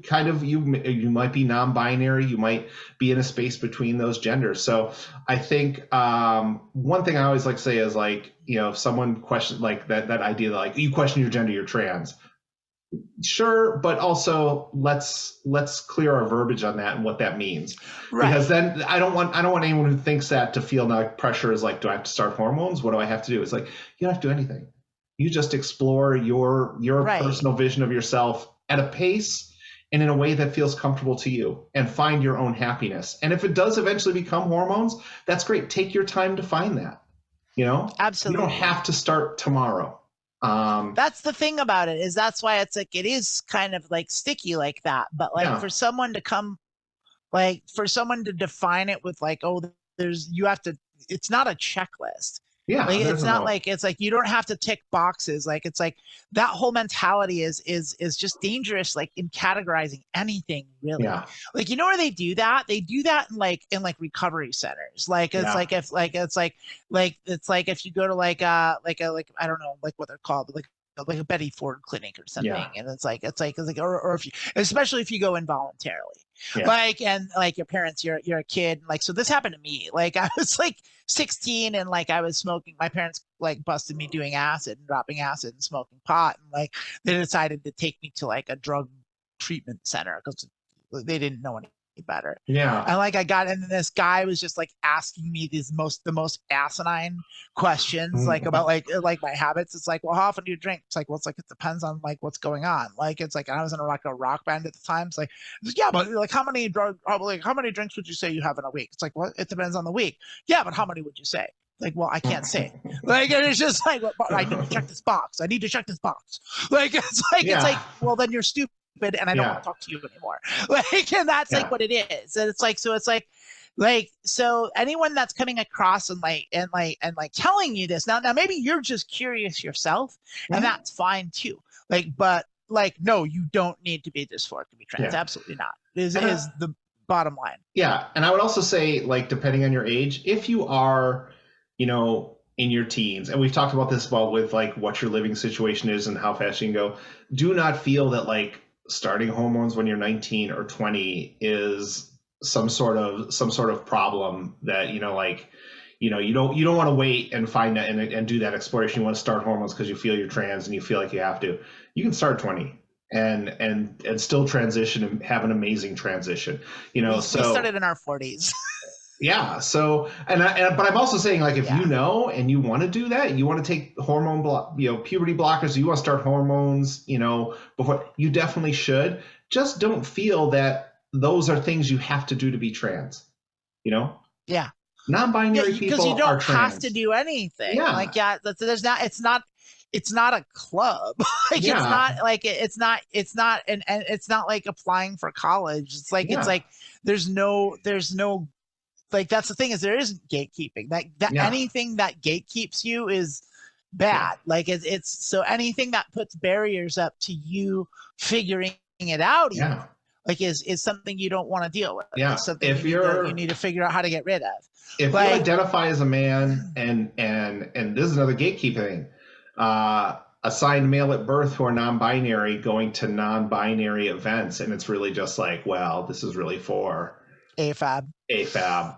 might be non-binary. You might be in a space between those genders. So I think one thing I always like to say is like, if someone questions like that idea that like you question your gender, you're trans. Sure, but also let's clear our verbiage on that and what that means, because then I don't want anyone who thinks that to feel like pressure is like, do I have to start hormones? What do I have to do? It's like, you don't have to do anything. You just explore your personal vision of yourself at a pace and in a way that feels comfortable to you, and find your own happiness. And if it does eventually become hormones, that's great. Take your time to find that. Absolutely. You don't have to start tomorrow. That's the thing about it, is that's why it's like, it is kind of like sticky like that. But like for someone to define it with like, it's not a checklist. Yeah. Like, it's not like, it's like, you don't have to tick boxes. Like, it's like that whole mentality is just dangerous, like in categorizing anything really. Yeah. Like, where they do that in recovery centers. Like, it's like, if you go to like I don't know, like what they're called, like a Betty Ford clinic or something. Yeah. And it's like, or if you, especially if you go involuntarily, and like your parents, you're a kid. Like, so this happened to me. Like, I was like 16 and like I was smoking. My parents like busted me doing acid and dropping acid and smoking pot. And like, they decided to take me to like a drug treatment center because they didn't know any better. Yeah. And like I got, and this guy was just like asking me the most asinine questions, like about like my habits. It's like, well, how often do you drink? It's like, well, it's like, it depends on like what's going on. Like, it's like, I was in a rock band at the time. It's like, yeah, but like how many drinks would you say you have in a week? It's like, well, it depends on the week. Yeah, but how many would you say? Like, well, I can't say. Like, and it's just like, well, I need to check this box. Like, it's like, well, then you're stupid. And I don't want to talk to you anymore. Like, and that's like what it is. And it's like, so it's like, so anyone that's coming across and telling you this now maybe you're just curious yourself, and that's fine too. Like, but like, no, you don't need to be dysphoric to be trans. Absolutely not. Is the bottom line. Yeah. And I would also say, like, depending on your age, if you are, in your teens, and we've talked about this with like what your living situation is and how fast you can go, do not feel that like starting hormones when you're 19 or 20 is some sort of problem that you don't want to wait and find that and do that exploration. You want to start hormones because you feel you're trans and you feel like you have to. You can start 20 and still transition and have an amazing transition. We started in our 40s. Yeah. So, but I'm also saying, like, if you know and you want to do that, you want to take hormone puberty blockers, you want to start hormones, before, you definitely should. Just don't feel that those are things you have to do to be trans. Yeah. Non-binary people because you don't are trans. have to do anything. Yeah. Like, it's not a club. Like, it's not like applying for college. It's like, it's like, there's no that's the thing, is there isn't gatekeeping. That Yeah. anything that gatekeeps you is bad. Like it's so anything that puts barriers up to you figuring it out, even, Yeah. like is something you don't want to deal with. Yeah. It's something If you need to figure out how to get rid of. If Like- you identify as a man, and this is another gatekeeping, assigned male at birth who are non-binary going to non-binary events, and it's really just like, well, this is really for AFAB,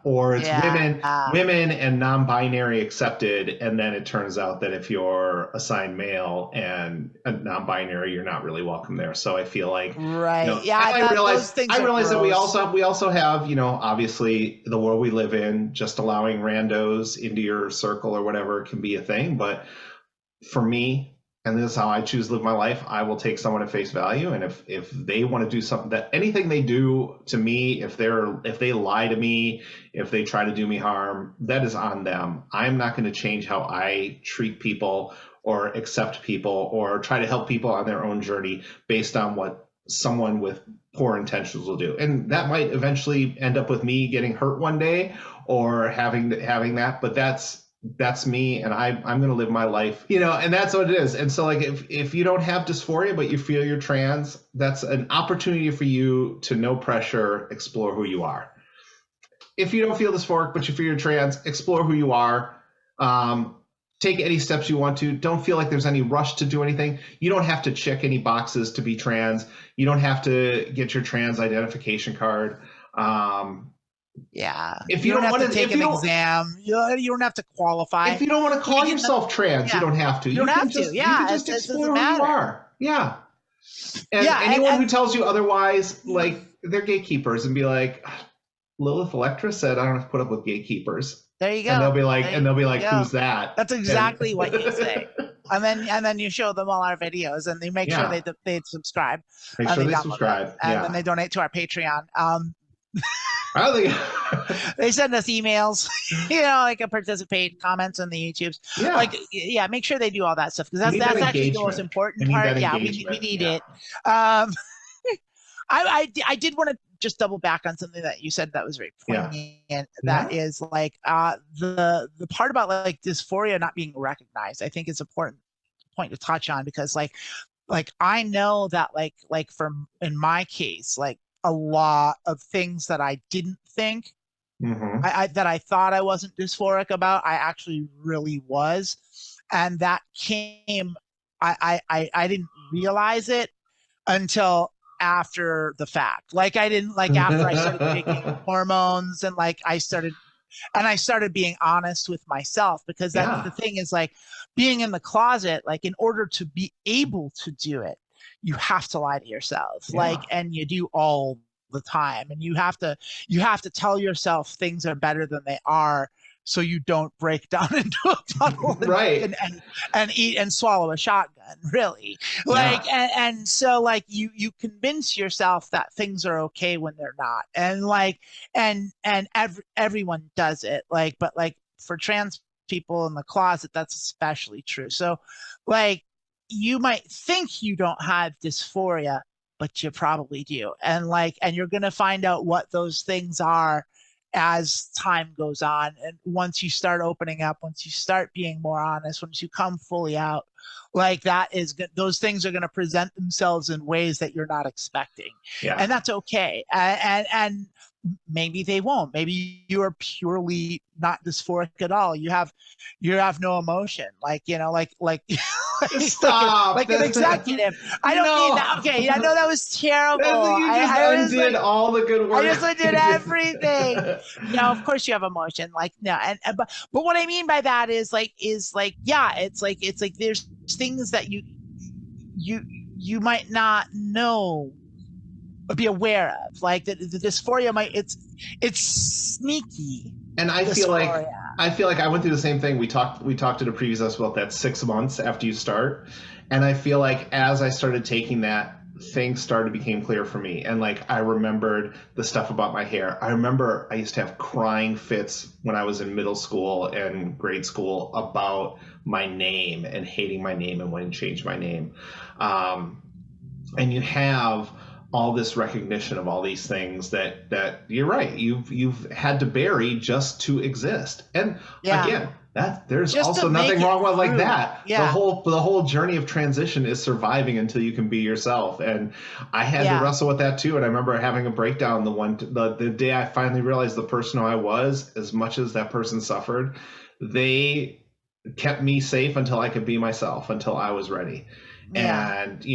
or it's Yeah. women and non-binary accepted, and then it turns out that if you're assigned male and a non-binary, you're not really welcome there. So I feel like, right? you know, Yeah, I realize that we gross. also have, you know, obviously the world we live in, just allowing randos into your circle or whatever can be a thing, but for me, and this is how I choose to live my life, I will take someone at face value. And if they want to do something, that anything they do to me, if they lie to me, if they try to do me harm, that is on them. I'm not going to change how I treat people or accept people or try to help people on their own journey based on what someone with poor intentions will do. And that might eventually end up with me getting hurt one day or having that, but that's me, and I'm going to live my life, you know, and that's what it is. And so like, if you don't have dysphoria, but you feel you're trans, that's an opportunity for you to, no pressure, explore who you are. If you don't feel dysphoric, but you feel you're trans, explore who you are. Take any steps you want to. Don't feel like there's any rush to do anything. You don't have to check any boxes to be trans. You don't have to get your trans identification card. Yeah. If you don't have want to take an exam, you don't have to qualify. If you don't want to call yourself trans, you don't have to. You don't have to. Yeah, you can just explore who you are. Yeah. And anyone who tells you otherwise, like, they're gatekeepers, and be like, Lilith Electra said I don't have to put up with gatekeepers. There you go. And they'll be like, who's that? That's exactly what you say. And then you show them all our videos, and they make sure they subscribe. Make sure they subscribe. And then they donate to our Patreon. I They send us emails, you know, like a participate, comments on the YouTubes. Yeah. Like, yeah, make sure they do all that stuff, because that's actually the most important part. Yeah, we need it. I did want to just double back on something that you said that was very poignant. That is like the part about like dysphoria not being recognized, I think is an important point to touch on, because like I know that like in my case, like a lot of things that I didn't think that I thought I wasn't dysphoric about, I actually really was. And that came, I didn't realize it until after the fact. Like I didn't, like after I started taking hormones, and like I started being honest with myself, because that's the thing, is like being in the closet, like in order to be able to do it, you have to lie to yourself, like, and you do all the time, and you have to tell yourself things are better than they are, so you don't break down into a tunnel and eat and swallow a shotgun, really. Like, and so like you convince yourself that things are okay when they're not, and like and everyone does it, like, but like for trans people in the closet, that's especially true. So like, you might think you don't have dysphoria, but you probably do. And like, and you're going to find out what those things are as time goes on. And once you start opening up, once you start being more honest, once you come fully out, like that is good. Those things are going to present themselves in ways that you're not expecting. Yeah. And that's okay. And maybe they won't. Maybe you are purely not dysphoric at all. You have no emotion. Like, you know, like stop. Like an executive. I don't mean that. Okay, I know that was terrible. I undid all the good work. I just undid everything. No, of course you have emotion. Like, no, but what I mean by that is yeah, it's like there's things that you might not know or be aware of, like the dysphoria it's sneaky. And I feel like I went through the same thing. We talked in a previous episode about that 6 months after you start, and I feel like as I started taking that, things became clear for me. And like I remembered the stuff about my hair. I remember I used to have crying fits when I was in middle school and grade school about my name and hating my name and wanting to change my name. And you have all this recognition of all these things that you're right, you've had to bury just to exist. And again, that there's just also nothing wrong with like that. Yeah. The whole journey of transition is surviving until you can be yourself. And I had to wrestle with that too. And I remember having a breakdown the day I finally realized the person who I was, as much as that person suffered, they kept me safe until I could be myself, until I was ready. And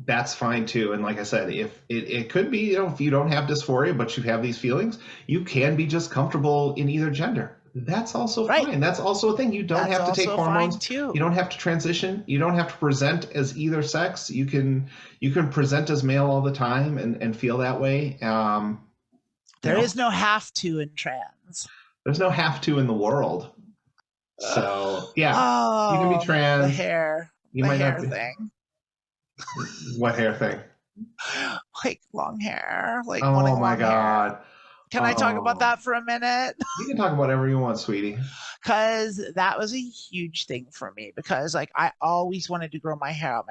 that's fine too. And like I said, if it could be, if you don't have dysphoria but you have these feelings, you can be just comfortable in either gender. That's also fine. That's also a thing. You don't have to take hormones too. You don't have to transition. You don't have to present as either sex. You can present as male all the time and feel that way. There is no have to in trans. There's no have to in the world. So you can be trans. The hair. You the might hair not be. Thing. What hair thing? Like long hair. Like oh my God. Hair. Can I talk about that for a minute? You can talk about whatever you want, sweetie. Because that was a huge thing for me. Because like I always wanted to grow my hair out.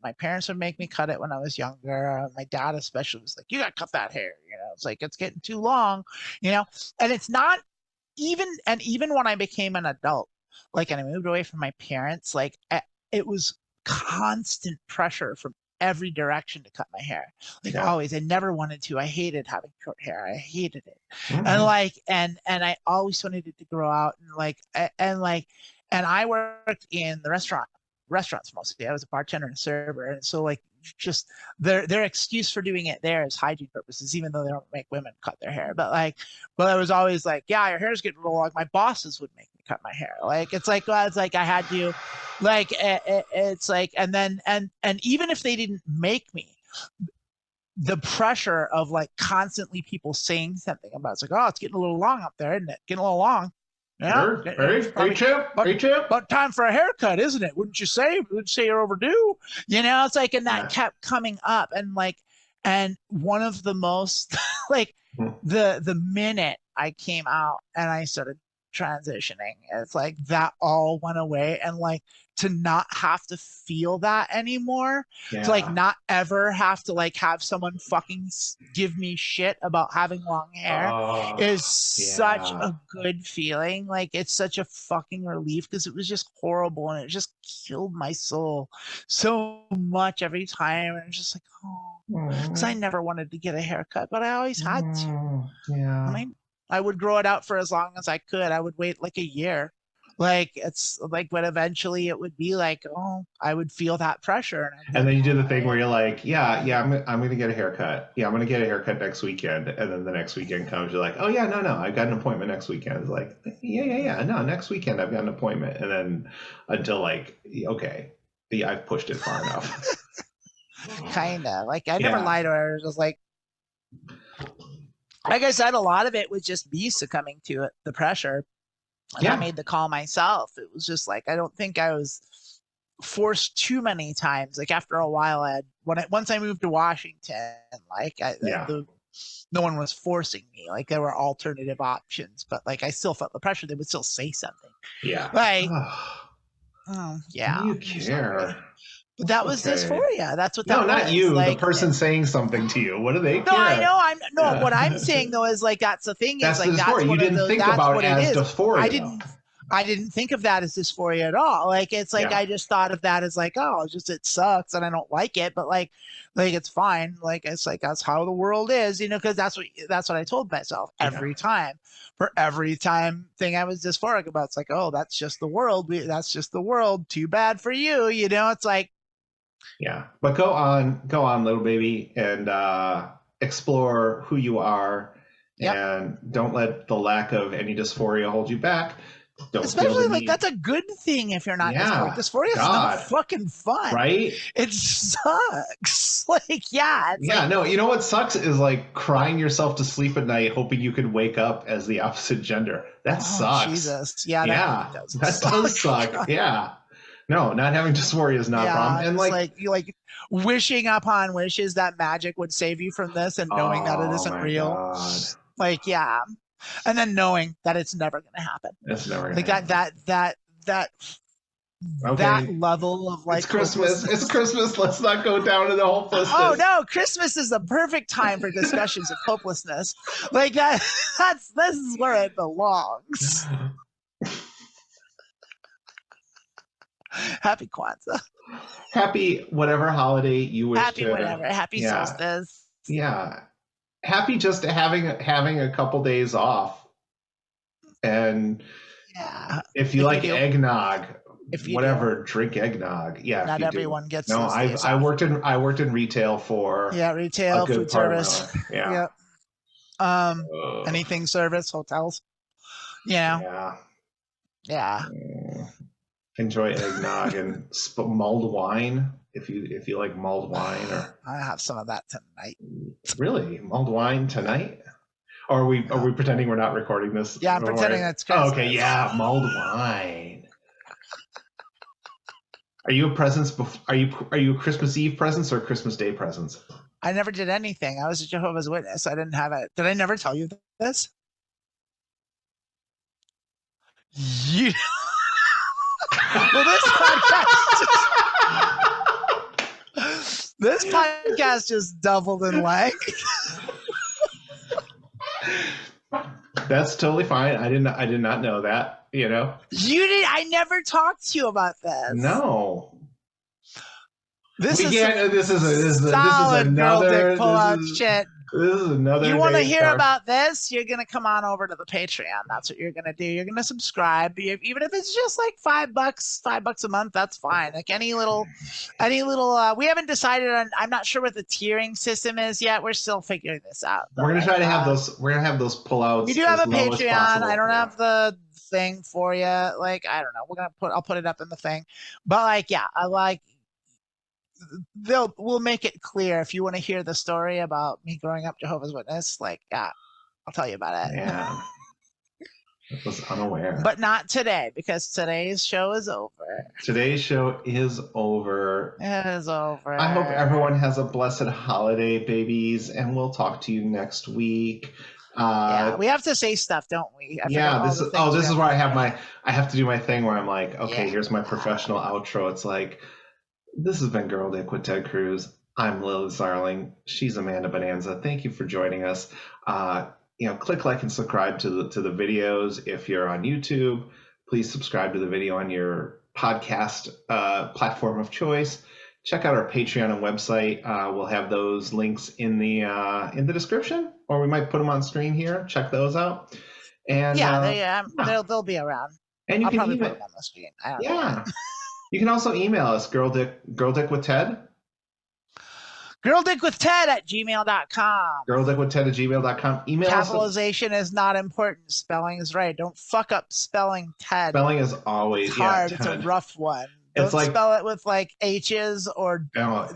My parents would make me cut it when I was younger. My dad especially was like, "You got to cut that hair." It's like it's getting too long. And it's not even when I became an adult, like, and I moved away from my parents, like it was constant pressure from every direction to cut my hair. Like always, I never wanted to. I hated having short hair. I hated it. And and I always wanted it to grow out and I worked in the restaurants mostly. I was a bartender and a server. And so like just their excuse for doing it there is hygiene purposes, even though they don't make women cut their hair. But I was always like, yeah, your hair's getting real long. My bosses would make me cut my hair. Like it's like I had to, like it's like, and then and even if they didn't make me, the pressure of like constantly people saying something about it's like, oh, it's getting a little long up there, isn't it? Getting a little long. Yeah, about time for a haircut, isn't it? Wouldn't you say? Wouldn't say you're overdue? It's like, and that kept coming up, and one of the most like the minute I came out and I started transitioning, it's like that all went away, and like to not have to feel that anymore, to like not ever have to like have someone fucking give me shit about having long hair is such a good feeling. Like it's such a fucking relief, because it was just horrible and it just killed my soul so much every time. And it's just like, because I never wanted to get a haircut, but I always had to. I would grow it out for as long as I could. I would wait like a year. Like it's like, but eventually it would be like, I would feel that pressure. And then you do the thing where you're like, I'm going to get a haircut. Yeah, I'm going to get a haircut next weekend. And then the next weekend comes, you're like, oh yeah, no, I've got an appointment next weekend. It's like, no, next weekend I've got an appointment. And then until like, okay, I've pushed it far enough. Kinda. Like I never lied to her. It was just like I said, a lot of it was just me succumbing to it, the pressure. And I made the call myself. It was just like, I don't think I was forced too many times. Like after a while, once I moved to Washington, like no one was forcing me. Like there were alternative options, but like I still felt the pressure. They would still say something. Yeah. Like, yeah. You care. But that was dysphoria. That's what that was. No, not you. Like, the person saying something to you. What do they care? No, I know. What I'm saying though is like that's the thing. That's is like dysphoria. You didn't think about it as dysphoria. I didn't think of that as dysphoria at all. Like it's like I just thought of that as like, it sucks and I don't like it, but like it's fine. Like it's like that's how the world is, because that's what I told myself every time. For every thing I was dysphoric about, it's like, that's just the world. That's just the world. Too bad for you. It's like. Yeah, but go on, little baby, and explore who you are, and don't let the lack of any dysphoria hold you back. Don't Especially like that's a good thing if you're not dysphoric. Dysphoria is not fucking fun, right? It sucks. Like no, you know what sucks is like crying yourself to sleep at night, hoping you can wake up as the opposite gender. That sucks. Jesus, that does suck. Yeah. No, not having dysphoria is not a problem. And like wishing upon wishes that magic would save you from this, and knowing that it isn't real. God. Like, and then knowing that it's never going to happen. It's never going to happen. That that level of like it's Christmas. It's Christmas. Let's not go down to the hopelessness. Oh no, Christmas is the perfect time for discussions of hopelessness. Like that. This is where it belongs. Happy Kwanzaa. Happy whatever holiday you wish Happy to. Whatever. Happy Solstice. Yeah. Happy just having a couple days off. And if you like eggnog, drink eggnog. Yeah. Not everyone gets. No, I worked in retail for retail, food service. Yeah. Anything service, hotels. Yeah. Enjoy eggnog and mulled wine if you like mulled wine. Or I have some of that tonight. Really, mulled wine tonight? Or are we pretending we're not recording this? Yeah, I'm pretending that's Christmas. Oh, okay, yeah, mulled wine. Are you a presents? Are you a Christmas Eve presents or Christmas Day presents? I never did anything. I was a Jehovah's Witness. I didn't have it. Did I never tell you this? You. Well, this podcast just doubled in length. That's totally fine. I did not know that. You know. You did. I never talked to you about this. No. This is another pull-out shit. This is another. You want to hear about this? You're gonna come on over to the Patreon. That's what you're gonna do. You're gonna subscribe, even if it's just like $5 a month. That's fine. Like any little. We haven't decided on. I'm not sure what the tiering system is yet. We're still figuring this out. We're gonna try to have those. We're gonna have those pullouts. We do have a Patreon. I don't have the thing for you. Like I don't know. I'll put it up in the thing. But like I like. We'll make it clear if you want to hear the story about me growing up Jehovah's Witness. Like, I'll tell you about it. Yeah, I was unaware. But not today, because today's show is over. Today's show is over. It is over. I hope everyone has a blessed holiday, babies, and we'll talk to you next week. We have to say stuff, don't we? This is where I have to do my thing where I'm like, okay, here's my professional outro. It's like, this has been Girl Dick with Ted Cruz. I'm Lilith Zarling. She's Amanda Bonanza. Thank you for joining us. Click like and subscribe to the videos. If you're on YouTube, please subscribe to the video on your podcast platform of choice. Check out our Patreon and website. We'll have those links in the description, or we might put them on screen here. Check those out. And they'll be around. And you I'll can probably email. put them on the screen. I don't know. You can also email us, girldickwithted. Girldickwithted@gmail.com. Girldickwithted@gmail.com. Email Capitalization is not important. Spelling is right. Don't fuck up spelling Ted. Spelling is always hard. It's a rough one. Don't spell it with like H's or.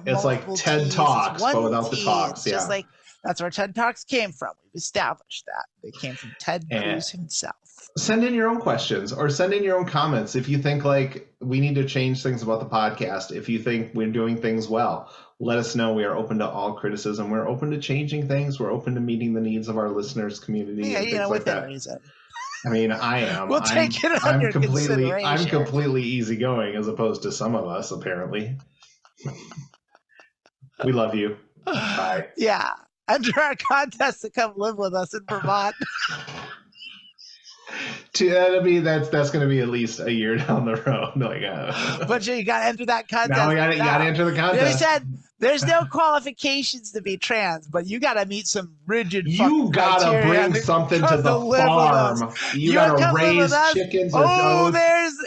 It's like TED T's. Talks, but without the talks. Just like that's where TED Talks came from. We've established that they came from Ted Cruz himself. Send in your own questions or send in your own comments if you think like we need to change things about the podcast. If you think we're doing things well, let us know. We are open to all criticism. We're open to changing things. We're open to meeting the needs of our listeners, community. Yeah, within reason. I mean, I am. We'll take it under consideration. I'm completely easygoing as opposed to some of us, apparently. We love you. Bye. Yeah. Enter our contest to come live with us in Vermont. That's going to be at least a year down the road. But you got to enter that contest. Now you got to enter the contest. They said there's no qualifications to be trans, but you got to meet some rigid. You got to bring something to the farm. You got to raise chickens.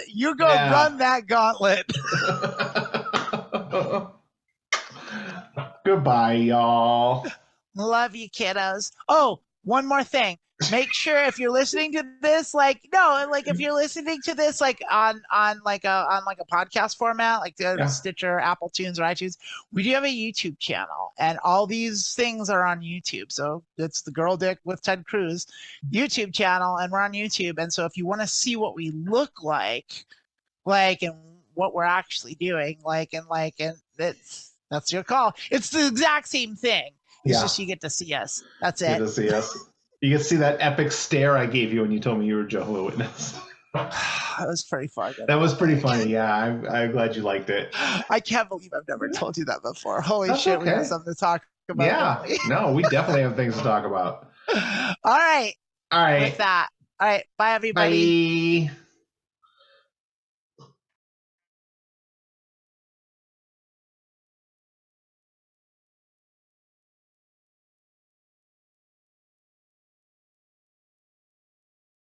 You go run that gauntlet. Goodbye, y'all. Love you, kiddos. Oh, one more thing. Make sure if you're listening to this, if you're listening to this on a podcast format, like Stitcher, Apple Tunes, or iTunes, we do have a YouTube channel, and all these things are on YouTube. So it's the Girl Dick with Ted Cruz YouTube channel, and we're on YouTube. And so if you want to see what we look like, and what we're actually doing, and that's your call. It's the exact same thing. It's just you get to see us. That's it. You get to see us. You get to see that epic stare I gave you when you told me you were a Jehovah's Witness. That was pretty fun. That was pretty funny. Yeah, I'm glad you liked it. I can't believe I've never told you that before. Holy That's shit, we okay. have something to talk about. Yeah, no, we definitely have things to talk about. All right. All right. With that. All right. Bye, everybody. Bye.